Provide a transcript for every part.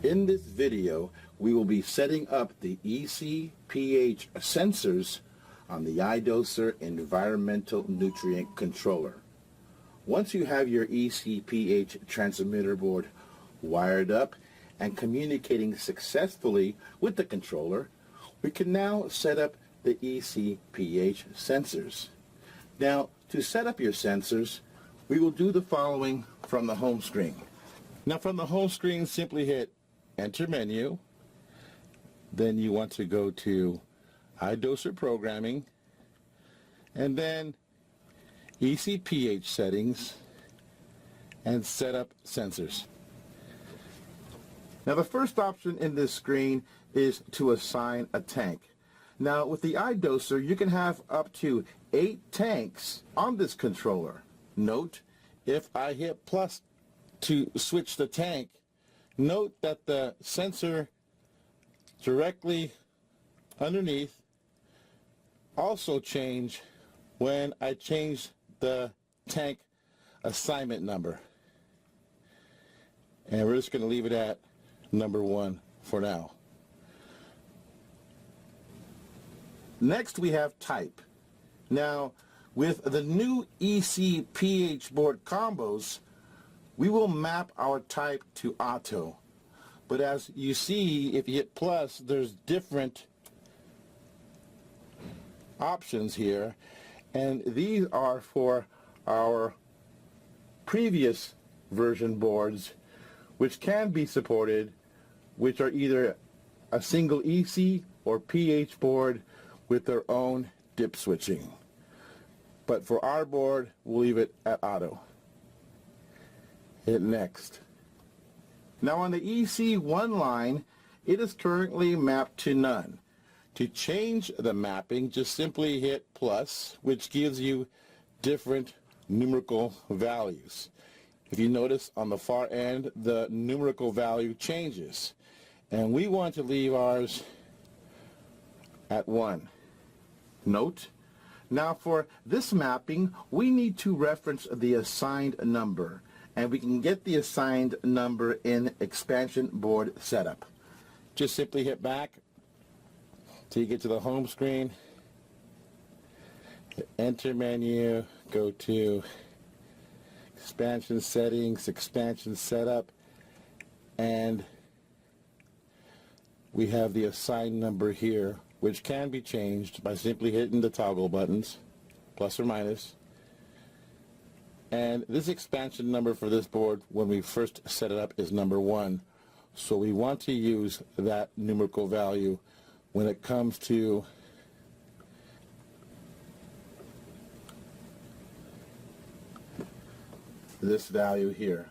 In this video, we will be setting up the EC pH sensors on the iDoser Environmental Nutrient Controller. Once you have your EC pH transmitter board wired up and communicating successfully with the controller, we can now set up the EC pH sensors. Now, to set up your sensors, we will do the following from the home screen. Now, from the home screen, simply hit Enter Menu. Then you want to go to iDoser Programming, and then EC pH Settings, and Set Up Sensors. Now, the first option in this screen is to assign a tank. Now, with the iDoser, you can have up to 8 tanks on this controller. Note, if I hit plus to switch the tank, note that the sensor directly underneath also change when I change the tank assignment number. And we're just going to leave it at number 1 for now. Next, we have type. Now, with the new EC pH board combos, we will map our type to auto. But as you see, if you hit plus, there's different options here, and these are for our previous version boards, which can be supported, which are either a single EC or pH board with their own dip switching. But for our board, we'll leave it at auto. Hit next. Now on the EC1 line, it is currently mapped to none. To change the mapping, just simply hit plus, which gives you different numerical values. If you notice on the far end, the numerical value changes. And we want to leave ours at 1. Note, now for this mapping, we need to reference the assigned number. And we can get the assigned number in expansion board setup. Just simply hit back till you get to the home screen. Hit Enter Menu, go to Expansion Settings, Expansion Setup, and we have the assigned number here, which can be changed by simply hitting the toggle buttons, plus or minus. And this expansion number for this board, when we first set it up, is number 1. So we want to use that numerical value when it comes to this value here.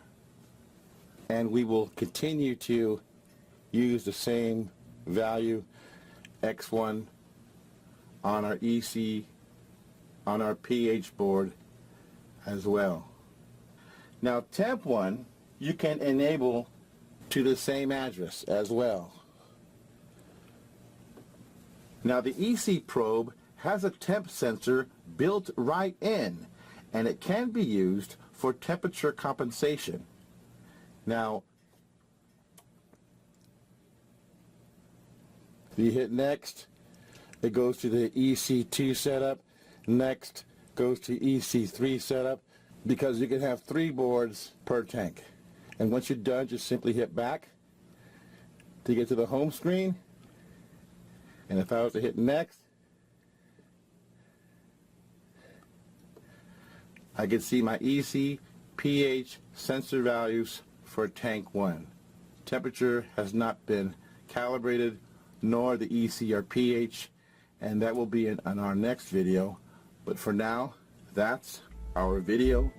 And we will continue to use the same value, X1, on our EC, on our pH board as well. Now temp 1 you can enable to the same address as well. Now the EC probe has a temp sensor built right in, and it can be used for temperature compensation. Now if you hit next, it goes to the EC2 setup. Next goes to EC3 setup, because you can have 3 boards per tank. And once you're done, just simply hit back to get to the home screen. And if I was to hit next, I can see my EC pH sensor values for tank 1. Temperature has not been calibrated, nor the EC or pH, and that will be in our next video. But for now, that's our video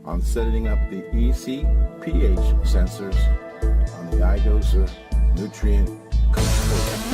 on setting up the EC pH sensors on the iDoser Nutrient Controller.